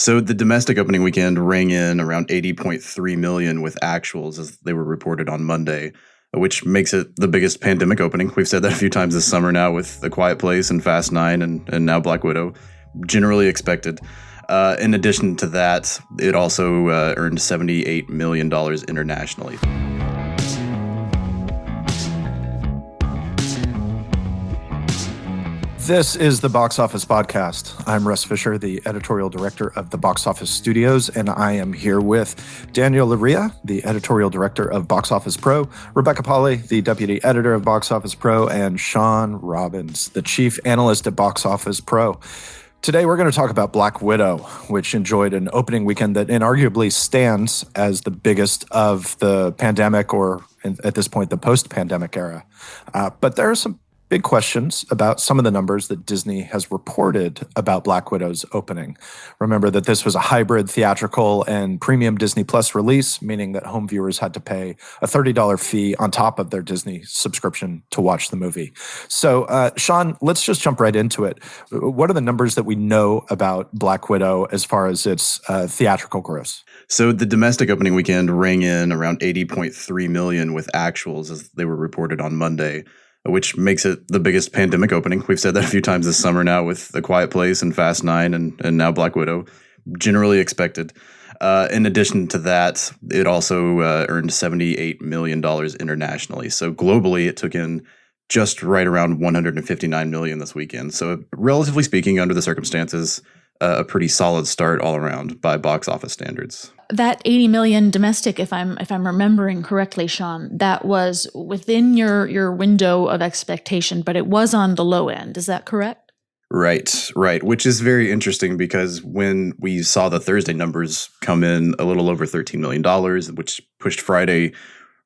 So the domestic opening weekend rang in around 80.3 million with actuals as they were reported on Monday, which makes it the biggest pandemic opening. We've said that a few times this summer now with A Quiet Place and Fast 9 and now Black Widow. Generally expected. In addition to that, it also earned $78 million internationally. This is the Box Office Podcast. I'm Russ Fischer, the editorial director of the Box Office Studios, and I am here with Daniel Loria, the editorial director of Box Office Pro, Rebecca Pahle, the deputy editor of Box Office Pro, and Shawn Robbins, the chief analyst at Box Office Pro. Today, we're going to talk about Black Widow, which enjoyed an opening weekend that inarguably stands as the biggest of the pandemic or, at this point, the post-pandemic era. But there are some big questions about some of the numbers that Disney has reported about Black Widow's opening. Remember that this was a hybrid theatrical and premium Disney Plus release, meaning that home viewers had to pay a $30 fee on top of their Disney subscription to watch the movie. So, Shawn, let's just jump right into it. What are the numbers that we know about Black Widow as far as its theatrical gross? So the domestic opening weekend rang in around 80.3 million with actuals as they were reported on Monday, which makes it the biggest pandemic opening. We've said that a few times this summer now with A Quiet Place and Fast 9 and now Black Widow. Generally expected. In addition to that, it also earned $78 million internationally. So globally, it took in just right around $159 million this weekend. So relatively speaking, under the circumstances, a pretty solid start all around by box office standards. That 80 million domestic, if I'm remembering correctly, Shawn, that was within your window of expectation, but it was on the low end. Is that correct? Right. Which is very interesting because when we saw the Thursday numbers come in a little over $13 million, which pushed Friday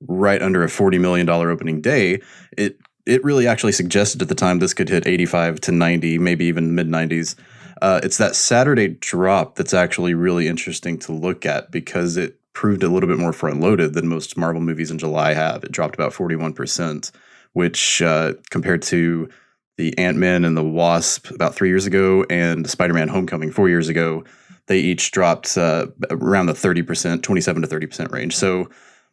right under a $40 million opening day, it really actually suggested at the time this could hit 85 to 90, maybe even mid-90s. It's that Saturday drop that's actually really interesting to look at because it proved a little bit more front-loaded than most Marvel movies in July have. It dropped about 41%, which compared to the Ant-Man and the Wasp about 3 years ago and Spider-Man Homecoming 4 years ago, they each dropped around the 30%, 27 to 30% range. So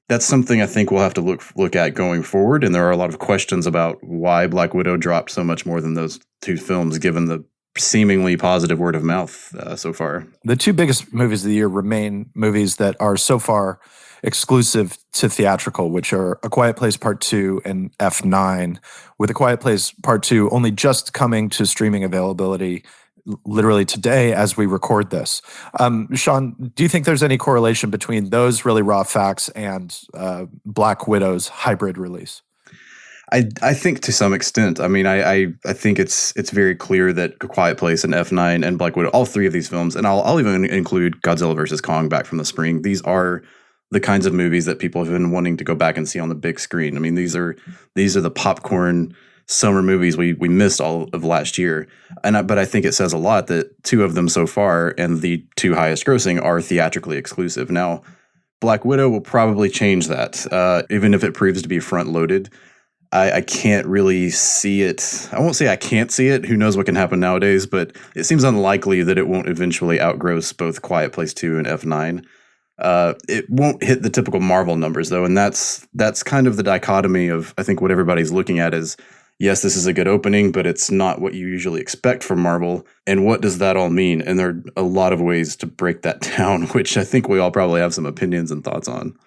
that's something I think we'll have to look at going forward. And there are a lot of questions about why Black Widow dropped so much more than those two films, given the seemingly positive word of mouth so far. The two biggest movies of the year remain movies that are so far exclusive to theatrical, which are A Quiet Place Part 2 and F9, with A Quiet Place Part 2 only just coming to streaming availability literally today as we record this. Shawn, do you think there's any correlation between those really raw facts and Black Widow's hybrid release? I think to some extent. I mean, I think it's very clear that A Quiet Place and F9 and Black Widow, all three of these films, and I'll even include Godzilla vs. Kong back from the spring. These are the kinds of movies that people have been wanting to go back and see on the big screen. I mean, these are the popcorn summer movies we missed all of last year. But I think it says a lot that two of them so far and the two highest grossing are theatrically exclusive. Now, Black Widow will probably change that, even if it proves to be front loaded. I can't really see it. I won't say I can't see it. Who knows what can happen nowadays, but it seems unlikely that it won't eventually outgross both Quiet Place 2 and F9. It won't hit the typical Marvel numbers, though, and that's kind of the dichotomy of, I think, what everybody's looking at is, yes, this is a good opening, but it's not what you usually expect from Marvel, and what does that all mean? And there are a lot of ways to break that down, which I think we all probably have some opinions and thoughts on.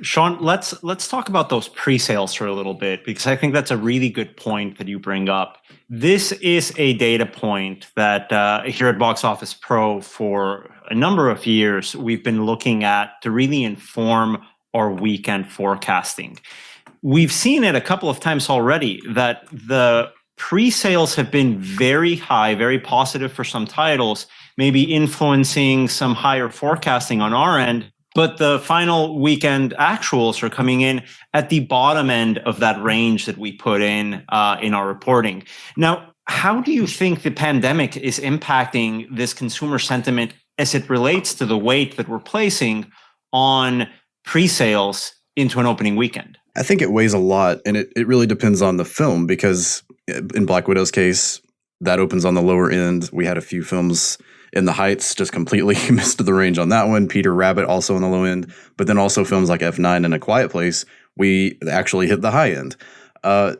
Shawn, let's talk about those pre-sales for a little bit, because I think that's a really good point that you bring up. This is a data point that here at Box Office Pro for a number of years we've been looking at to really inform our weekend forecasting. We've seen it a couple of times already that the pre-sales have been very high, very positive for some titles, maybe influencing some higher forecasting on our end. But the final weekend actuals are coming in at the bottom end of that range that we put in our reporting. Now, how do you think the pandemic is impacting this consumer sentiment as it relates to the weight that we're placing on pre-sales into an opening weekend? I think it weighs a lot, and it really depends on the film, because in Black Widow's case, that opens on the lower end. We had a few films In the Heights just completely missed the range on that one. Peter Rabbit also on the low end, but then also films like F9 and A Quiet Place, we actually hit the high end.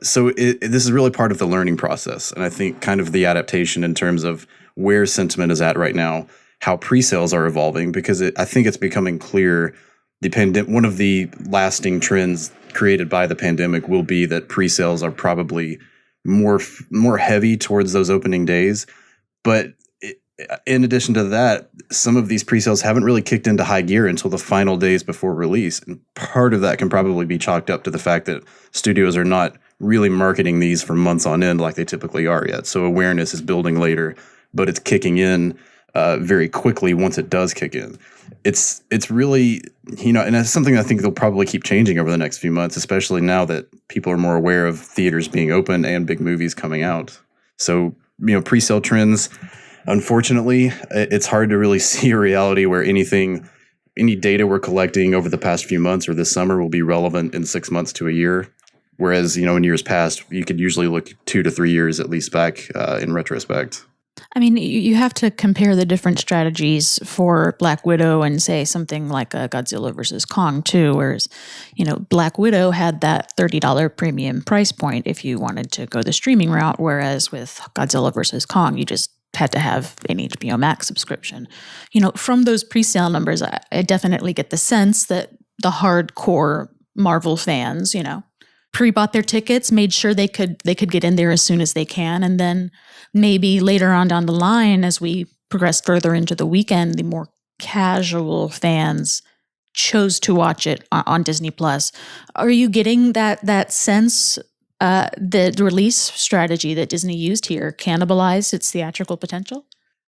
So this is really part of the learning process, and I think kind of the adaptation in terms of where sentiment is at right now, how pre-sales are evolving, because I think it's becoming clear one of the lasting trends created by the pandemic will be that pre-sales are probably more heavy towards those opening days. But in addition to that, some of these pre-sales haven't really kicked into high gear until the final days before release. And part of that can probably be chalked up to the fact that studios are not really marketing these for months on end like they typically are yet. So awareness is building later, but it's kicking in very quickly once it does kick in. It's really, and that's something I think they'll probably keep changing over the next few months, especially now that people are more aware of theaters being open and big movies coming out. So, pre-sale trends, unfortunately, it's hard to really see a reality where any data we're collecting over the past few months or this summer will be relevant in 6 months to a year. Whereas, in years past, you could usually look 2 to 3 years at least back in retrospect. I mean, you have to compare the different strategies for Black Widow and say something like a Godzilla versus Kong too, whereas, Black Widow had that $30 premium price point if you wanted to go the streaming route, whereas with Godzilla versus Kong, you just had to have an HBO Max subscription. From those pre-sale numbers, I definitely get the sense that the hardcore Marvel fans, pre-bought their tickets, made sure they could get in there as soon as they can, and then maybe later on down the line, as we progress further into the weekend, the more casual fans chose to watch it on Disney Plus. Are you getting that sense the release strategy that Disney used here cannibalized its theatrical potential?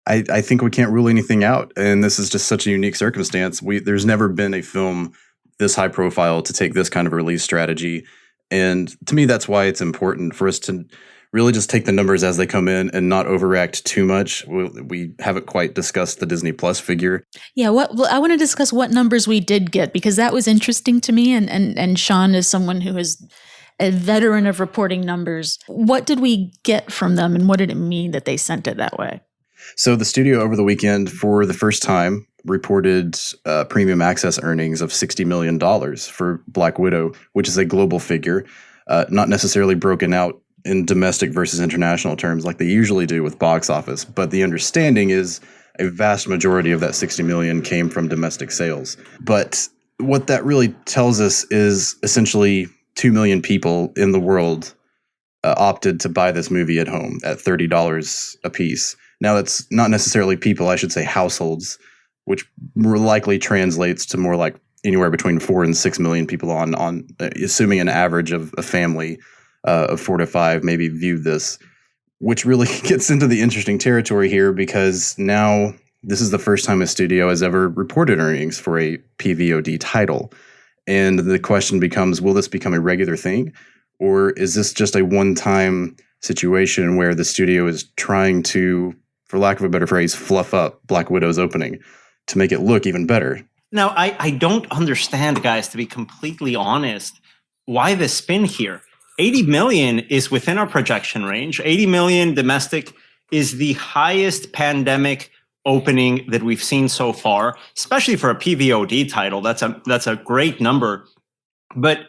I think we can't rule anything out, and this is just such a unique circumstance. There's never been a film this high profile to take this kind of release strategy. And to me, that's why it's important for us to really just take the numbers as they come in and not overreact too much. We haven't quite discussed the Disney Plus figure. Yeah, I want to discuss what numbers we did get, because that was interesting to me. And Shawn is someone who is a veteran of reporting numbers. What did we get from them, and what did it mean that they sent it that way? So the studio over the weekend, for the first time, reported premium access earnings of $60 million for Black Widow, which is a global figure, not necessarily broken out in domestic versus international terms like they usually do with box office. But the understanding is a vast majority of that $60 million came from domestic sales. But what that really tells us is essentially 2 million people in the world opted to buy this movie at home at $30 a piece. Now, that's not necessarily people, I should say households, which more likely translates to more like anywhere between 4 and 6 million people on assuming an average of a family of 4 to 5 maybe viewed this, which really gets into the interesting territory here, because now this is the first time a studio has ever reported earnings for a PVOD title. And the question becomes, will this become a regular thing? Or is this just a one-time situation where the studio is trying to, for lack of a better phrase, fluff up Black Widow's opening to make it look even better? Now, I don't understand, guys, to be completely honest, why the spin here. 80 million is within our projection range. 80 million domestic is the highest pandemic opening that we've seen so far, especially for a PVOD title. That's a great number. But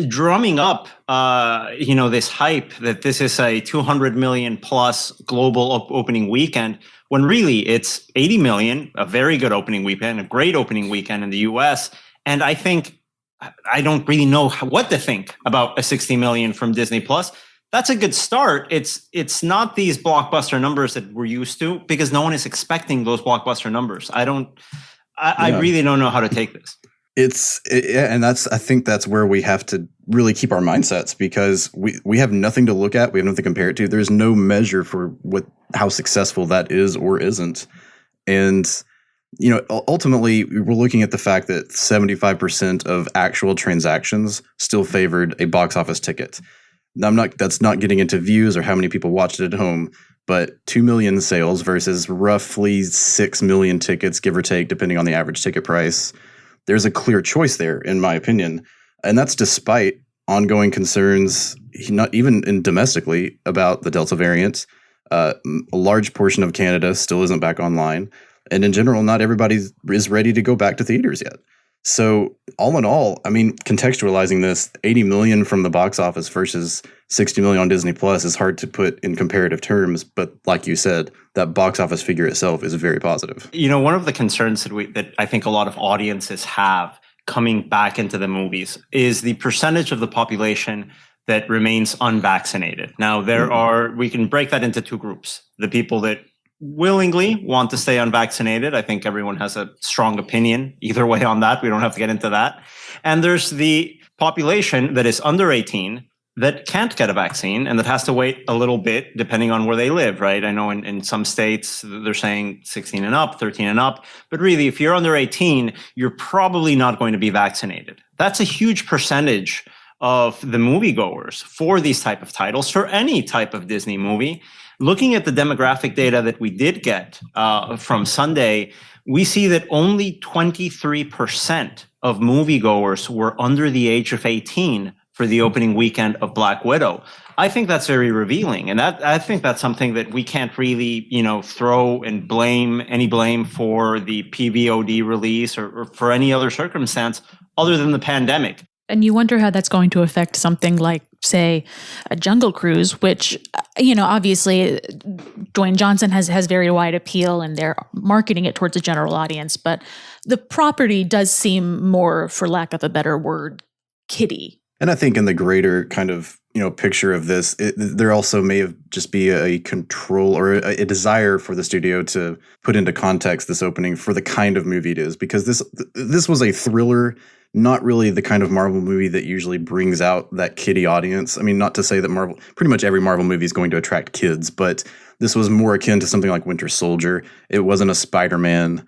drumming up, this hype that this is a 200 million plus global opening weekend, when really it's 80 million, a very good opening weekend, a great opening weekend in the US. And I think I don't really know what to think about a 60 million from Disney Plus. That's a good start. It's not these blockbuster numbers that we're used to, because no one is expecting those blockbuster numbers. I really don't know how to take this. And I think that's where we have to really keep our mindsets, because we have nothing to look at. We have nothing to compare it to. There's no measure for how successful that is or isn't. And, ultimately we're looking at the fact that 75% of actual transactions still favored a box office ticket. Now, that's not getting into views or how many people watched it at home, but 2 million sales versus roughly 6 million tickets, give or take, depending on the average ticket price. There's a clear choice there, in my opinion. And that's despite ongoing concerns, not even domestically, about the Delta variant, A large portion of Canada still isn't back online. And in general, not everybody is ready to go back to theaters yet. So all in all, I mean, contextualizing this, 80 million from the box office versus 60 million on Disney Plus is hard to put in comparative terms. But like you said, that box office figure itself is very positive. One of the concerns that I think a lot of audiences have coming back into the movies is the percentage of the population that remains unvaccinated. Now, we can break that into two groups. The people that willingly want to stay unvaccinated. I think everyone has a strong opinion either way on that. We don't have to get into that. And there's the population that is under 18 that can't get a vaccine and that has to wait a little bit depending on where they live, right? I know in some states they're saying 16 and up, 13 and up. But really, if you're under 18, you're probably not going to be vaccinated. That's a huge percentage of the moviegoers for these type of titles, for any type of Disney movie. Looking at the demographic data that we did get from Sunday, we see that only 23% of moviegoers were under the age of 18 for the opening weekend of Black Widow. I think that's very revealing. And I think that's something that we can't really, throw and any blame for the PVOD release or for any other circumstance other than the pandemic. And you wonder how that's going to affect something like, say, a Jungle Cruise, which, obviously Dwayne Johnson has very wide appeal and they're marketing it towards a general audience. But the property does seem more, for lack of a better word, kiddie. And I think in the greater kind of, picture of this, there also may have just be a control or a desire for the studio to put into context this opening for the kind of movie it is, because this was a thriller, not really the kind of Marvel movie that usually brings out that kiddie audience. I mean, not to say that pretty much every Marvel movie is going to attract kids, but this was more akin to something like Winter Soldier. It wasn't a Spider-Man.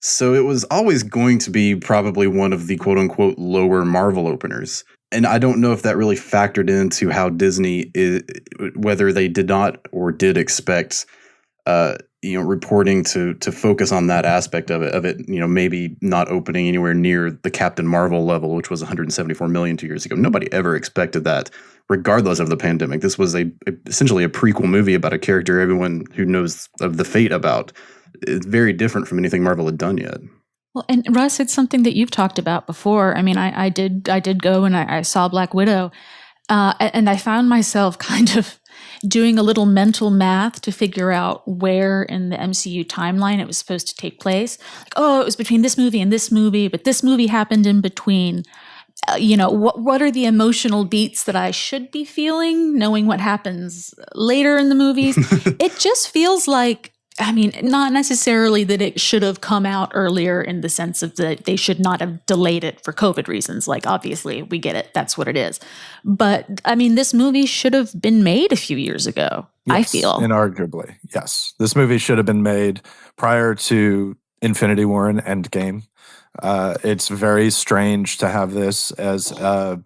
So it was always going to be probably one of the quote unquote lower Marvel openers. And I don't know if that really factored into how Disney whether they did not or did expect, reporting to focus on that aspect of it, maybe not opening anywhere near the Captain Marvel level, which was 174 million 2 years ago. Nobody ever expected that, regardless of the pandemic. This was essentially a prequel movie about a character everyone who knows of the fate about. It's very different from anything Marvel had done yet. Well, and Russ, it's something that you've talked about before. I mean, I did go and I saw Black Widow, and I found myself kind of doing a little mental math to figure out where in the MCU timeline it was supposed to take place. Like, it was between this movie and this movie, but this movie happened in between. What are the emotional beats that I should be feeling, knowing what happens later in the movies? It just feels like, not necessarily that it should have come out earlier in the sense of that they should not have delayed it for COVID reasons. Like, obviously, we get it. That's what it is. But, this movie should have been made a few years ago, yes, I feel. Inarguably, yes. This movie should have been made prior to Infinity War and Endgame. It's very strange to have this as, a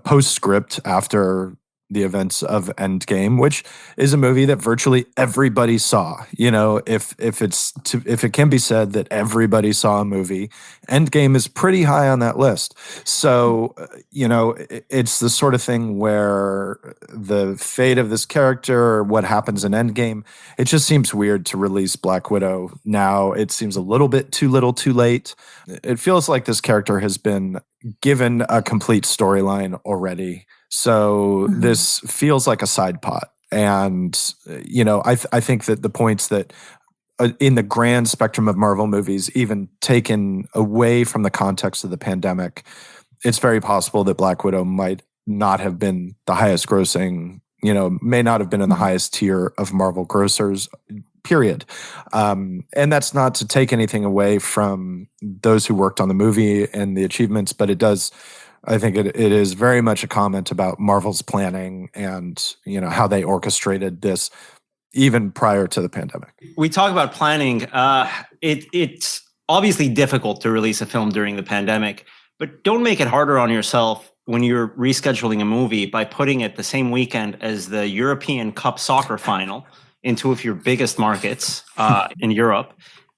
postscript after the events of Endgame, which is a movie that virtually everybody saw. If it can be said that everybody saw a movie, Endgame is pretty high on that list. So, it's the sort of thing where the fate of this character, or what happens in Endgame, it just seems weird to release Black Widow now. It seems a little bit too little, too late. It feels like this character has been given a complete storyline already. So this feels like a side pot. And, I think that the points that in the grand spectrum of Marvel movies, even taken away from the context of the pandemic, it's very possible that Black Widow might not have been the highest grossing, may not have been in the highest tier of Marvel grossers, period. And that's not to take anything away from those who worked on the movie and the achievements, but I think it is very much a comment about Marvel's planning and, how they orchestrated this even prior to the pandemic. We talk about planning. It's obviously difficult to release a film during the pandemic, but don't make it harder on yourself when you're rescheduling a movie by putting it the same weekend as the European Cup soccer final in two of your biggest markets in Europe.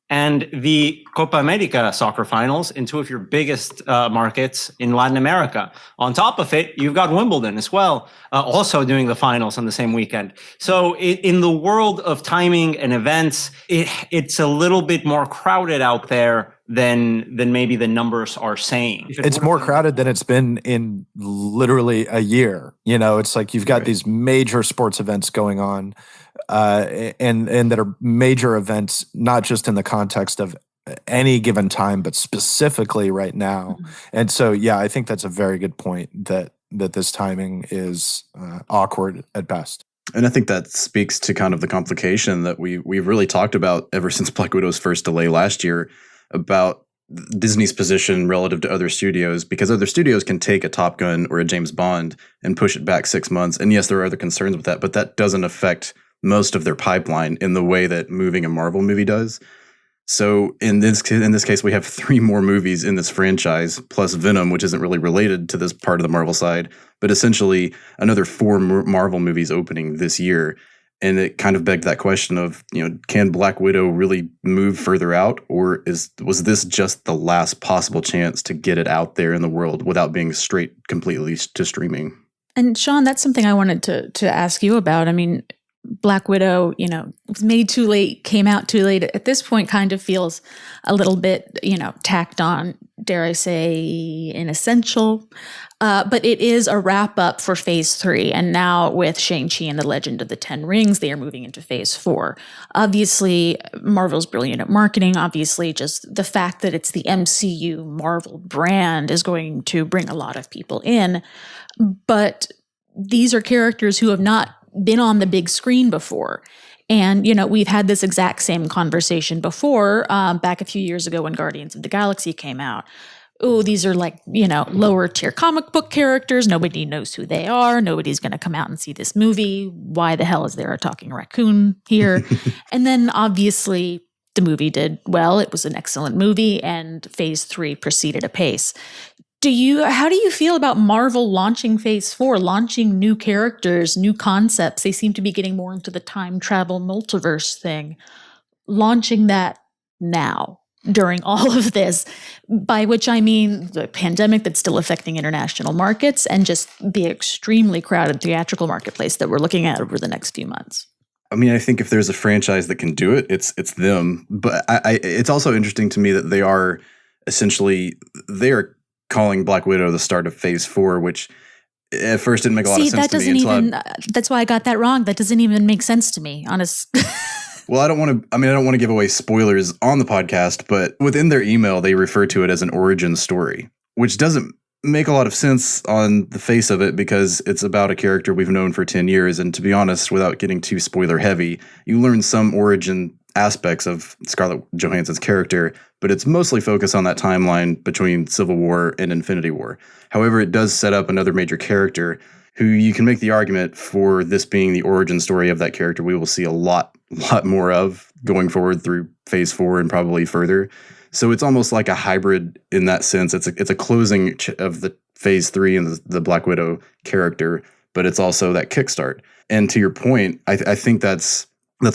and the Copa America soccer finals in two of your biggest markets in Latin America. On top of it, you've got Wimbledon as well, also doing the finals on the same weekend. So in the world of timing and events, it's a little bit more crowded out there than maybe the numbers are saying. It's more crowded than it's been in literally a year. You know, it's like you've got these major sports events going on, and that are major events, not just in the context of any given time, but specifically right now. Mm-hmm. And so, yeah, I think that's a very good point that this timing is awkward at best. And I think that speaks to kind of the complication that we've really talked about ever since Black Widow's first delay last year, about Disney's position relative to other studios, because other studios can take a Top Gun or a James Bond and push it back 6 months. And yes, there are other concerns with that, but that doesn't affect most of their pipeline in the way that moving a Marvel movie does. So in this case, we have 3 more movies in this franchise, plus Venom, which isn't really related to this part of the Marvel side, but essentially another 4 Marvel movies opening this year. And it kind of begged that question of, can Black Widow really move further out, or was this just the last possible chance to get it out there in the world without being straight completely to streaming? And Shawn, that's something I wanted to ask you about. I mean, Black Widow, was made too late, came out too late. At this point, kind of feels a little bit, tacked on, dare I say, inessential. But it is a wrap up for phase 3. And now with Shang-Chi and the Legend of the Ten Rings, they are moving into phase 4. Obviously, Marvel's brilliant at marketing. Obviously, just the fact that it's the MCU Marvel brand is going to bring a lot of people in. But these are characters who have not been on the big screen before. And, we've had this exact same conversation before, back a few years ago when Guardians of the Galaxy came out. Oh, these are like, lower tier comic book characters. Nobody knows who they are. Nobody's going to come out and see this movie. Why the hell is there a talking raccoon here? And then obviously the movie did well. It was an excellent movie, and phase 3 proceeded apace. How do you feel about Marvel launching phase 4, launching new characters, new concepts? They seem to be getting more into the time travel multiverse thing, launching that now during all of this, by which I mean the pandemic that's still affecting international markets and just the extremely crowded theatrical marketplace that we're looking at over the next few months. I mean, I think if there's a franchise that can do it, it's them. But it's also interesting to me that they are calling Black Widow the start of phase 4, which at first didn't make a lot of sense to me. That's why I got that wrong. That doesn't even make sense to me, honest. Well, I don't want to give away spoilers on the podcast, but within their email, they refer to it as an origin story, which doesn't make a lot of sense on the face of it, because it's about a character we've known for 10 years. And to be honest, without getting too spoiler heavy, you learn some origin aspects of Scarlett Johansson's character, but it's mostly focused on that timeline between Civil War and Infinity War. However, it does set up another major character who you can make the argument for this being the origin story of that character we will see a lot more of going forward through phase 4 and probably further. So it's almost like a hybrid in that sense. It's a closing of the phase 3 and the Black Widow character, but it's also that kickstart. And to your point, I think that's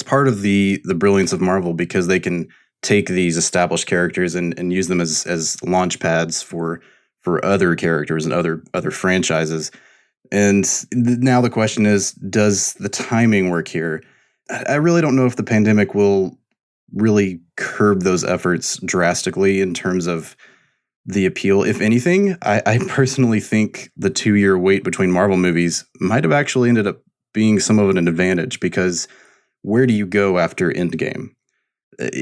part of the brilliance of Marvel, because they can take these established characters and use them as launch pads for other characters and other franchises. And now the question is, does the timing work here? I really don't know if the pandemic will really curb those efforts drastically in terms of the appeal. If anything, I personally think the 2-year wait between Marvel movies might have actually ended up being some of an advantage, because where do you go after Endgame?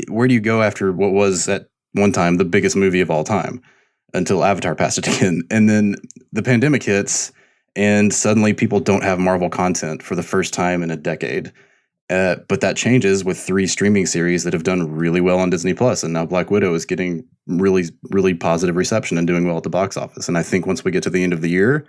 Where do you go after what was at one time the biggest movie of all time, until Avatar passed it again? And then the pandemic hits, and suddenly people don't have Marvel content for the first time in a decade. But that changes with 3 streaming series that have done really well on Disney Plus, and now Black Widow is getting really, really positive reception and doing well at the box office. And I think once we get to the end of the year,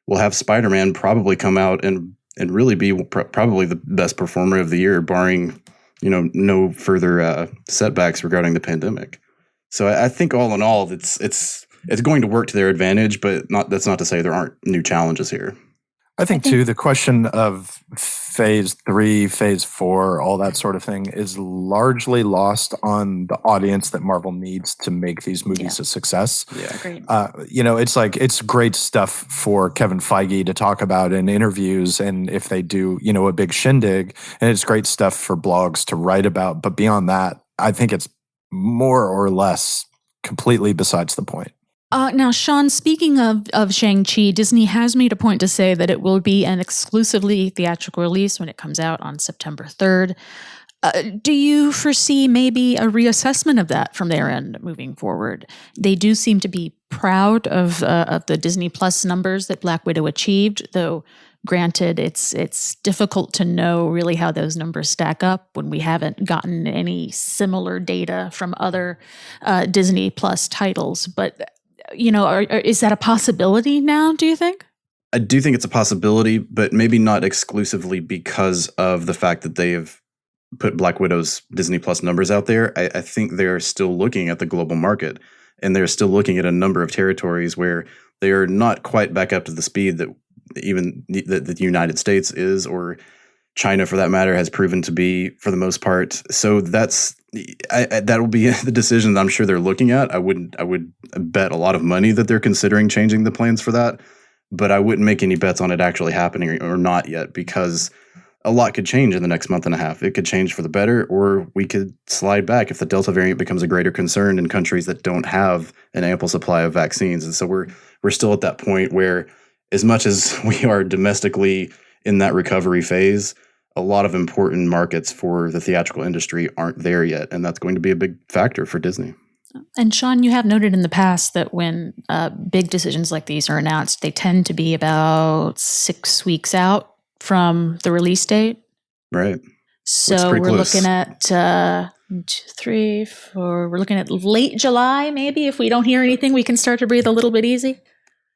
we'll have Spider-Man probably come out and really be probably the best performer of the year, barring no further setbacks regarding the pandemic. So I think all in all, it's going to work to their advantage, but that's not to say there aren't new challenges here. I think too, the question of phase 3, phase 4, all that sort of thing is largely lost on the audience that Marvel needs to make these movies a success. Yeah. Agreed. It's great stuff for Kevin Feige to talk about in interviews, and if they do, a big shindig, and it's great stuff for blogs to write about. But beyond that, I think it's more or less completely besides the point. Now, Shawn, speaking of Shang-Chi, Disney has made a point to say that it will be an exclusively theatrical release when it comes out on September 3rd. Do you foresee maybe a reassessment of that from their end moving forward? They do seem to be proud of the Disney Plus numbers that Black Widow achieved, though granted, it's difficult to know really how those numbers stack up when we haven't gotten any similar data from other Disney Plus titles. But is that a possibility now, do you think? I do think it's a possibility, but maybe not exclusively because of the fact that they have put Black Widow's Disney Plus numbers out there. I think they're still looking at the global market, and they're still looking at a number of territories where they are not quite back up to the speed that even the United States is, or China, for that matter, has proven to be for the most part. So that will be the decision that I'm sure they're looking at. I would bet a lot of money that they're considering changing the plans for that, but I wouldn't make any bets on it actually happening or not yet, because a lot could change in the next month and a half. It could change for the better, or we could slide back if the Delta variant becomes a greater concern in countries that don't have an ample supply of vaccines. And so we're still at that point where, as much as we are domestically in that recovery phase, a lot of important markets for the theatrical industry aren't there yet, and that's going to be a big factor for Disney. And Shawn, you have noted in the past that when big decisions like these are announced, they tend to be about 6 weeks out from the release date. Right. So we're looking at 2, 3, 4. We're looking at late July, maybe. If we don't hear anything, we can start to breathe a little bit easy.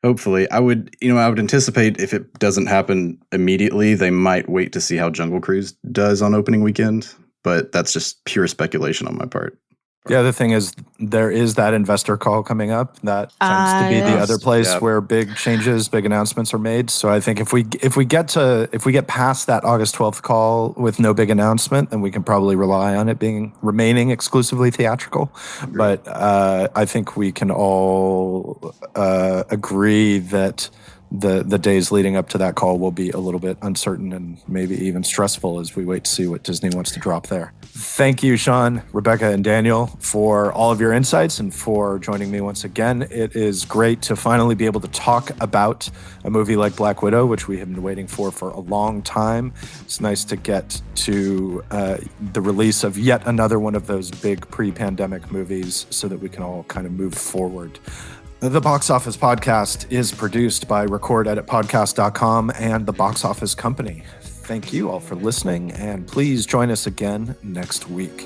Hopefully. I would anticipate if it doesn't happen immediately, they might wait to see how Jungle Cruise does on opening weekend, but that's just pure speculation on my part. The other thing is there is that investor call coming up. That tends to be the other place where big changes, big announcements are made. So I think if we get past that August 12th call with no big announcement, then we can probably rely on it remaining exclusively theatrical. Agreed. But I think we can all agree that the days leading up to that call will be a little bit uncertain and maybe even stressful as we wait to see what Disney wants to drop there. Thank you, Shawn, Rebecca, and Daniel, for all of your insights and for joining me once again. It is great to finally be able to talk about a movie like Black Widow, which we have been waiting for a long time. It's nice to get to the release of yet another one of those big pre-pandemic movies so that we can all kind of move forward. The Box Office Podcast is produced by recordeditpodcast.com and the Box Office Company. Thank you all for listening, and please join us again next week.